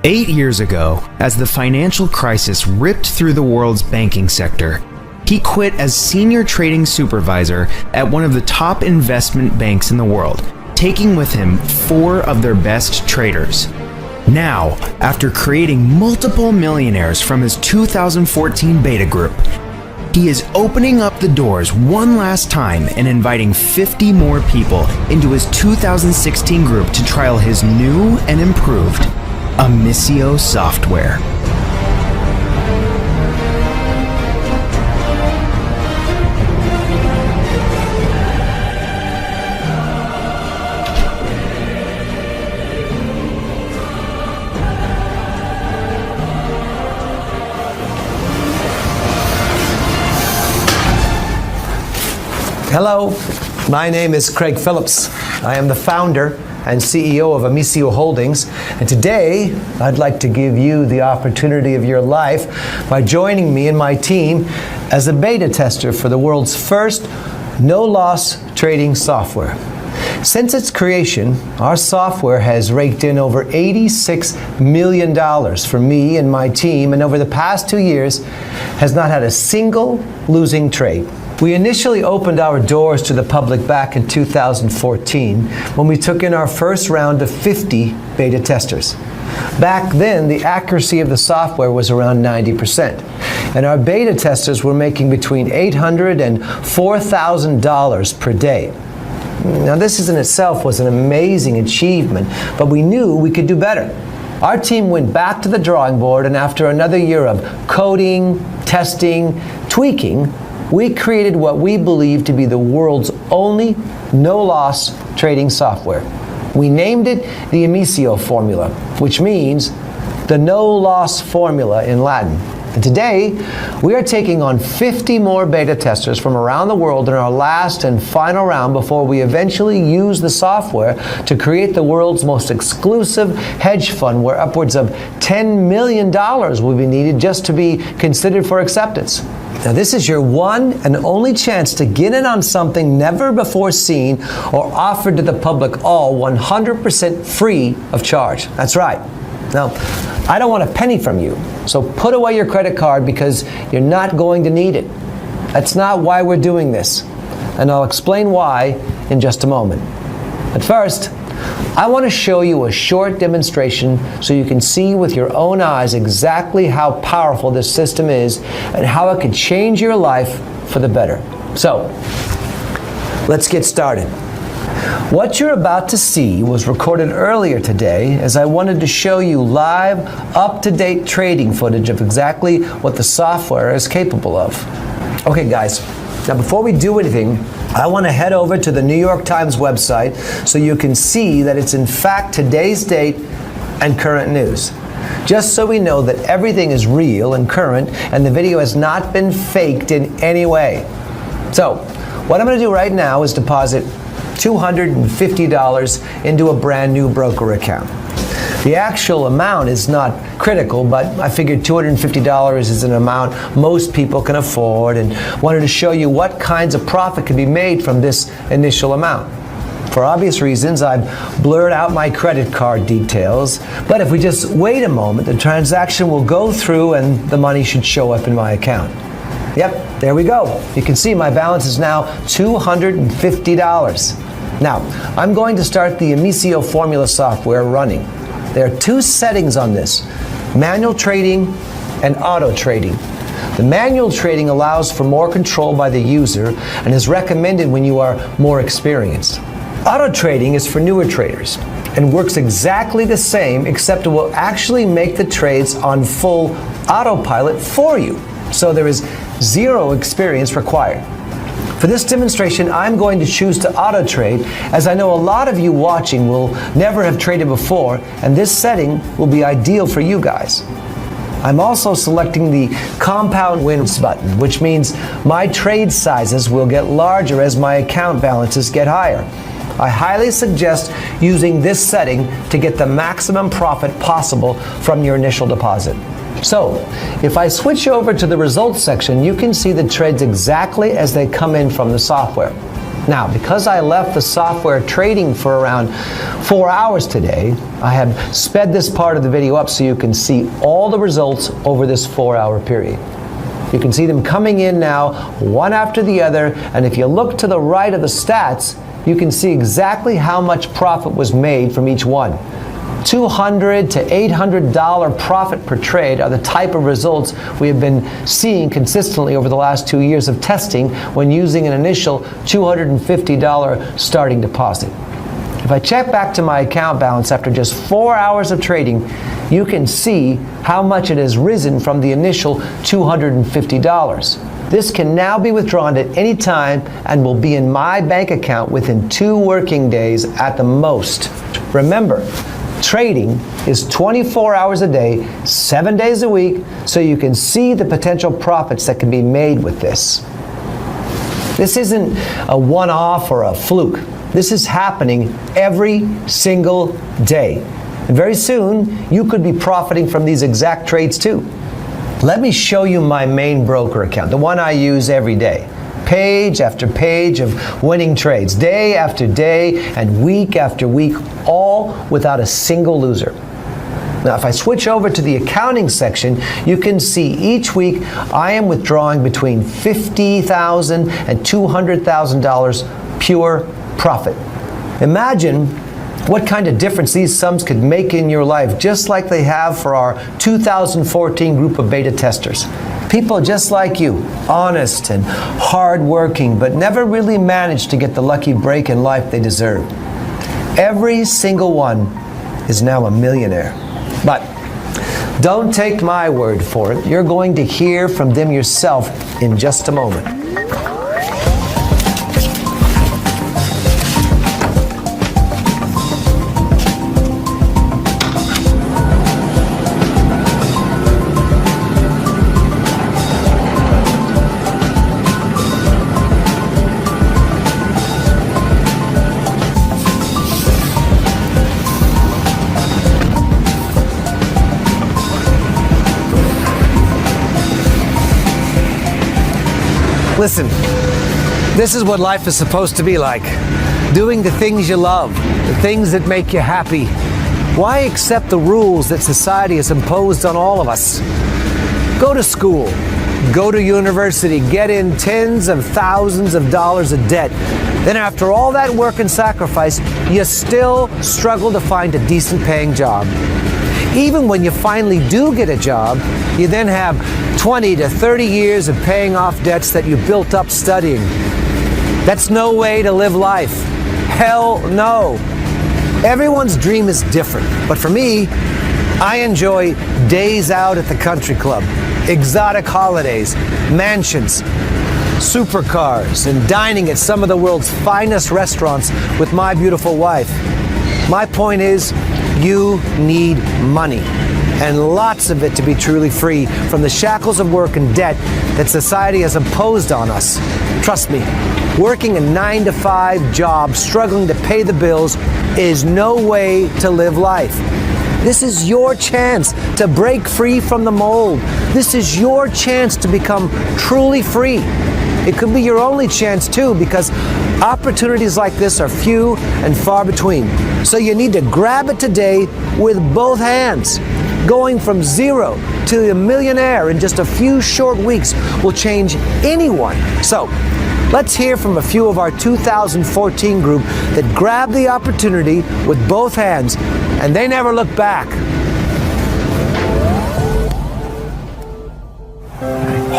8 years ago, as the financial crisis ripped through the world's banking sector, he quit as senior trading supervisor at one of the top investment banks in the world, taking with him 4 of their best traders. Now, after creating multiple millionaires from his 2014 beta group, he is opening up the doors one last time and inviting 50 more people into his 2016 group to trial his new and improved Amisio software. Hello, my name is Craig Phillips. I am the founder and CEO of Amisio Holdings, and today I'd like to give you the opportunity of your life by joining me and my team as a beta tester for the world's first no-loss trading software. Since its creation, our software has raked in over $86 million for me and my team, and over the past 2 years has not had a single losing trade. We initially opened our doors to the public back in 2014 when we took in our first round of 50 beta testers. Back then, the accuracy of the software was around 90%, and our beta testers were making between $800 and $4,000 per day. Now, this in itself was an amazing achievement, but we knew we could do better. Our team went back to the drawing board, and after another year of coding, testing, tweaking, we created what we believe to be the world's only no-loss trading software. We named it the Amisio formula, which means the no-loss formula in Latin. And today, we are taking on 50 more beta testers from around the world in our last and final round before we eventually use the software to create the world's most exclusive hedge fund, where upwards of $10 million will be needed just to be considered for acceptance. Now, this is your one and only chance to get in on something never before seen or offered to the public, all 100% free of charge. That's right. Now, I don't want a penny from you, so put away your credit card because you're not going to need it. That's not why we're doing this, and I'll explain why in just a moment. But first, I want to show you a short demonstration so you can see with your own eyes exactly how powerful this system is and how it could change your life for the better. So, let's get started. What you're about to see was recorded earlier today, as I wanted to show you live, up-to-date trading footage of exactly what the software is capable of. Okay, guys, now before we do anything, I want to head over to the New York Times website so you can see that it's in fact today's date and current news. Just so we know that everything is real and current and the video has not been faked in any way. So, what I'm going to do right now is deposit $250 into a brand new broker account. The actual amount is not critical, but I figured $250 is an amount most people can afford, and wanted to show you what kinds of profit can be made from this initial amount. For obvious reasons, I've blurred out my credit card details, but if we just wait a moment, the transaction will go through and the money should show up in my account. Yep, there we go. You can see my balance is now $250. Now, I'm going to start the Amisio formula software running. There are 2 settings on this: manual trading and auto trading. The manual trading allows for more control by the user and is recommended when you are more experienced. Auto trading is for newer traders and works exactly the same, except it will actually make the trades on full autopilot for you. So there is 0 experience required. For this demonstration, I'm going to choose to auto trade, as I know a lot of you watching will never have traded before, and this setting will be ideal for you guys. I'm also selecting the compound wins button, which means my trade sizes will get larger as my account balances get higher. I highly suggest using this setting to get the maximum profit possible from your initial deposit. So, if I switch over to the results section, you can see the trades exactly as they come in from the software. Now, because I left the software trading for around 4 hours today, I have sped this part of the video up so you can see all the results over this 4-hour period. You can see them coming in now, one after the other, and if you look to the right of the stats, you can see exactly how much profit was made from each one. $200 to $800 profit per trade are the type of results we have been seeing consistently over the last 2 years of testing when using an initial $250 starting deposit. If I check back to my account balance after just 4 hours of trading, you can see how much it has risen from the initial $250. This can now be withdrawn at any time and will be in my bank account within 2 working days at the most. Remember, trading is 24 hours a day, 7 days a week, so you can see the potential profits that can be made with this. This isn't a one-off or a fluke. This is happening every single day. And very soon, you could be profiting from these exact trades too. Let me show you my main broker account, the one I use every day. Page after page of winning trades, day after day and week after week, all without a single loser. Now, if I switch over to the accounting section, you can see each week I am withdrawing between $50,000 and $200,000 pure profit. Imagine what kind of difference these sums could make in your life, just like they have for our 2014 group of beta testers. People just like you, honest and hardworking, but never really managed to get the lucky break in life they deserve. Every single one is now a millionaire. But don't take my word for it. You're going to hear from them yourself in just a moment. Listen, this is what life is supposed to be like. Doing the things you love, the things that make you happy. Why accept the rules that society has imposed on all of us? Go to school, go to university, get in tens of thousands of dollars of debt. Then after all that work and sacrifice, you still struggle to find a decent paying job. Even when you finally do get a job, you then have 20 to 30 years of paying off debts that you built up studying. That's no way to live life. Hell no. Everyone's dream is different, but for me, I enjoy days out at the country club, exotic holidays, mansions, supercars, and dining at some of the world's finest restaurants with my beautiful wife. My point is, you need money, and lots of it to be truly free from the shackles of work and debt that society has imposed on us. Trust me, working a 9-to-5 job, struggling to pay the bills, is no way to live life. This is your chance to break free from the mold. This is your chance to become truly free. It could be your only chance too, because opportunities like this are few and far between. So you need to grab it today with both hands. Going from zero to a millionaire in just a few short weeks will change anyone. So let's hear from a few of our 2014 group that grabbed the opportunity with both hands and they never looked back.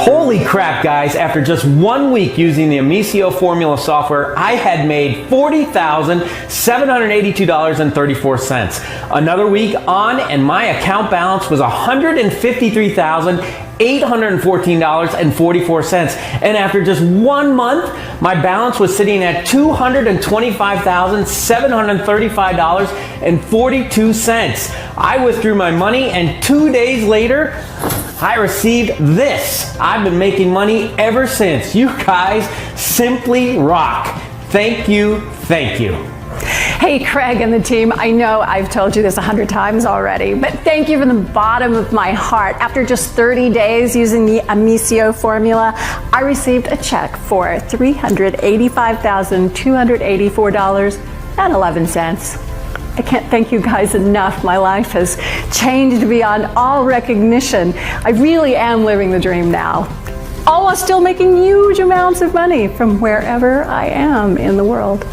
Holy crap, guys, after just 1 week using the Amicio formula software, I had made $40,782.34. Another week on, and my account balance was $153,814.44. And after just 1 month, my balance was sitting at $225,735.42. I withdrew my money, and 2 days later, I received this. I've been making money ever since. You guys simply rock. Thank you, thank you. Hey, Craig and the team, I know I've told you this 100 times already, but thank you from the bottom of my heart. After just 30 days using the Amicio formula, I received a check for $385,284.11. I can't thank you guys enough. My life has changed beyond all recognition. I really am living the dream now, all while still making huge amounts of money from wherever I am in the world.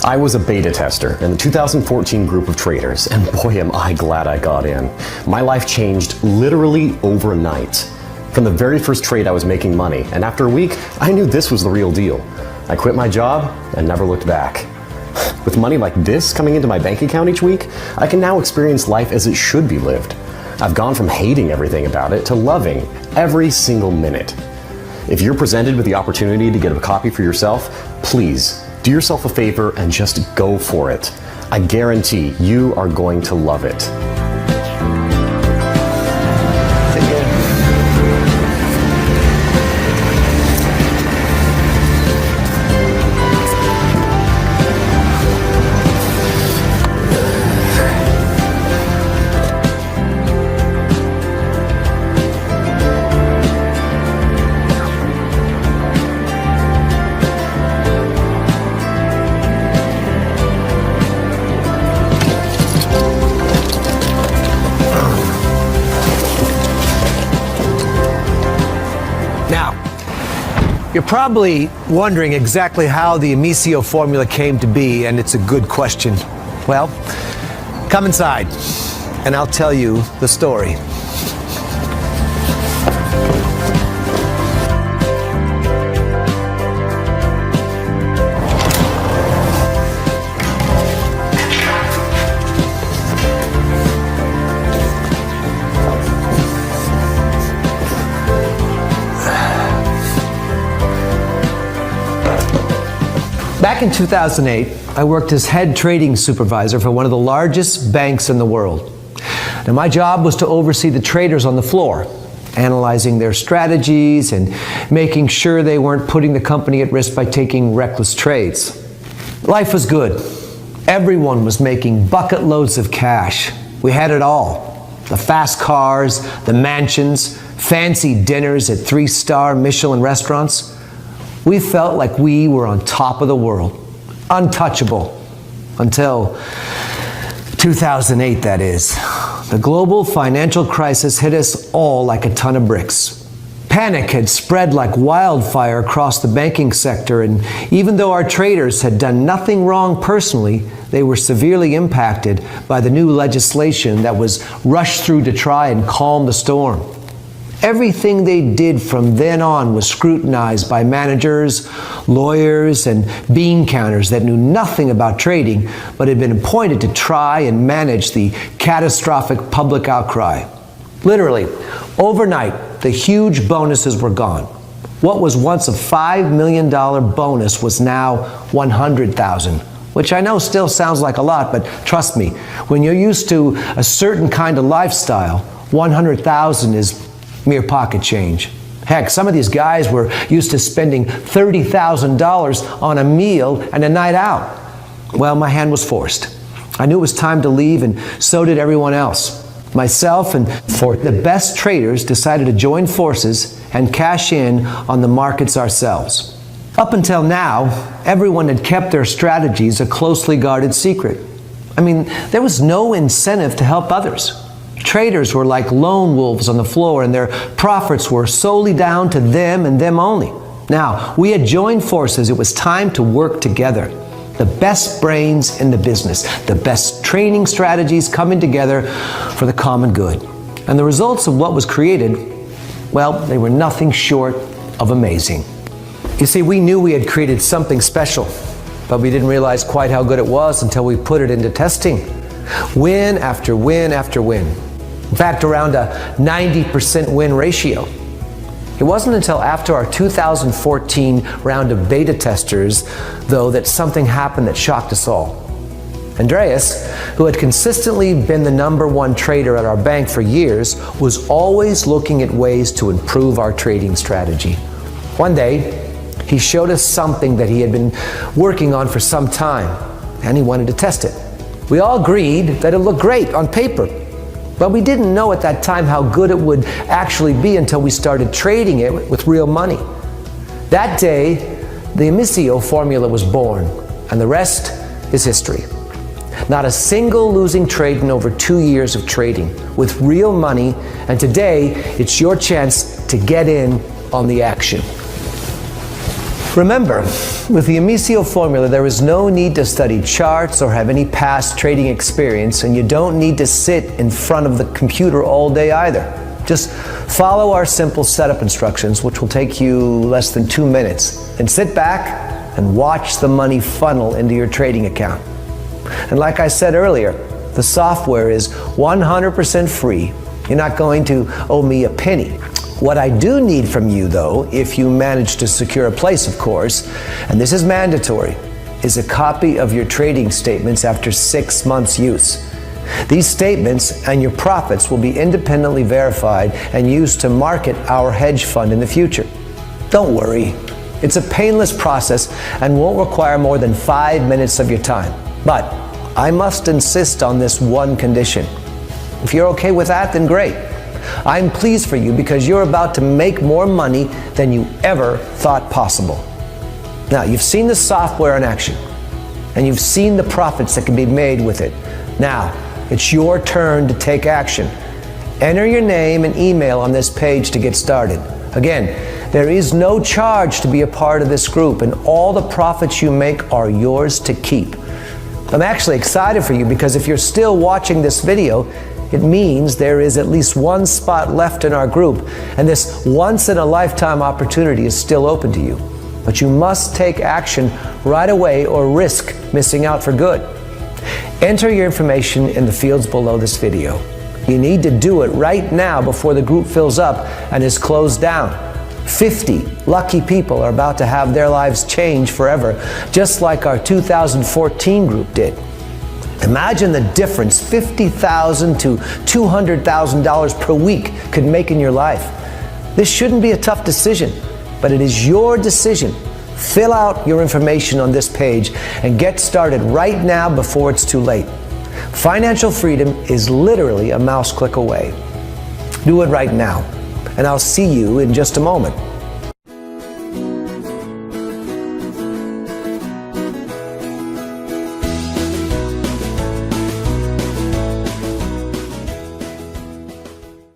I was a beta tester in the 2014 group of traders, and boy am I glad I got in. My life changed literally overnight. From the very first trade I was making money, and after a week, I knew this was the real deal. I quit my job and never looked back. With money like this coming into my bank account each week, I can now experience life as it should be lived. I've gone from hating everything about it to loving every single minute. If you're presented with the opportunity to get a copy for yourself, please do yourself a favor and just go for it. I guarantee you are going to love it. You're probably wondering exactly how the Amicio formula came to be, and it's a good question. Well, come inside, and I'll tell you the story. Back in 2008, I worked as head trading supervisor for one of the largest banks in the world. Now, my job was to oversee the traders on the floor, analyzing their strategies and making sure they weren't putting the company at risk by taking reckless trades. Life was good. Everyone was making bucket loads of cash. We had it all. The fast cars, the mansions, fancy dinners at 3-star Michelin restaurants. We felt like we were on top of the world, untouchable, until 2008, that is. The global financial crisis hit us all like a ton of bricks. Panic had spread like wildfire across the banking sector, and even though our traders had done nothing wrong personally, they were severely impacted by the new legislation that was rushed through to try and calm the storm. Everything they did from then on was scrutinized by managers, lawyers, and bean counters that knew nothing about trading but had been appointed to try and manage the catastrophic public outcry. Literally, overnight, the huge bonuses were gone. What was once a $5 million bonus was now $100,000, which I know still sounds like a lot, but trust me, when you're used to a certain kind of lifestyle, $100,000 is mere pocket change. Heck, some of these guys were used to spending $30,000 on a meal and a night out. Well, my hand was forced. I knew it was time to leave, and so did everyone else. Myself and the best traders decided to join forces and cash in on the markets ourselves. Up until now, everyone had kept their strategies a closely guarded secret. I mean, there was no incentive to help others. Traders were like lone wolves on the floor, and their profits were solely down to them and them only. Now, we had joined forces. It was time to work together. The best brains in the business, the best training strategies coming together for the common good. And the results of what was created, well, they were nothing short of amazing. You see, we knew we had created something special, but we didn't realize quite how good it was until we put it into testing. Win after win after win. In fact, around a 90% win ratio. It wasn't until after our 2014 round of beta testers, though, that something happened that shocked us all. Andreas, who had consistently been the #1 trader at our bank for years, was always looking at ways to improve our trading strategy. One day, he showed us something that he had been working on for some time. and he wanted to test it. We all agreed that it looked great on paper, but we didn't know at that time how good it would actually be until we started trading it with real money. That day, the Amicio formula was born, and the rest is history. Not a single losing trade in over 2 years of trading with real money, and today it's your chance to get in on the action. Remember, with the Amicio formula, there is no need to study charts or have any past trading experience, and you don't need to sit in front of the computer all day either. Just follow our simple setup instructions, which will take you less than 2 minutes, and sit back and watch the money funnel into your trading account. And like I said earlier, the software is 100% free. You're not going to owe me a penny. What I do need from you, though, if you manage to secure a place, of course, and this is mandatory, is a copy of your trading statements after 6 months' use. These statements and your profits will be independently verified and used to market our hedge fund in the future. Don't worry. It's a painless process and won't require more than 5 minutes of your time. But I must insist on this one condition. If you're okay with that, then great. I'm pleased for you because you're about to make more money than you ever thought possible. Now, you've seen the software in action, and you've seen the profits that can be made with it. Now, it's your turn to take action. Enter your name and email on this page to get started. Again, there is no charge to be a part of this group, and all the profits you make are yours to keep. I'm actually excited for you because if you're still watching this video, it means there is at least one spot left in our group, and this once-in-a-lifetime opportunity is still open to you. But you must take action right away or risk missing out for good. Enter your information in the fields below this video. You need to do it right now before the group fills up and is closed down. 50 lucky people are about to have their lives change forever, just like our 2014 group did. Imagine the difference $50,000 to $200,000 per week could make in your life. This shouldn't be a tough decision, but it is your decision. Fill out your information on this page and get started right now before it's too late. Financial freedom is literally a mouse click away. Do it right now, and I'll see you in just a moment.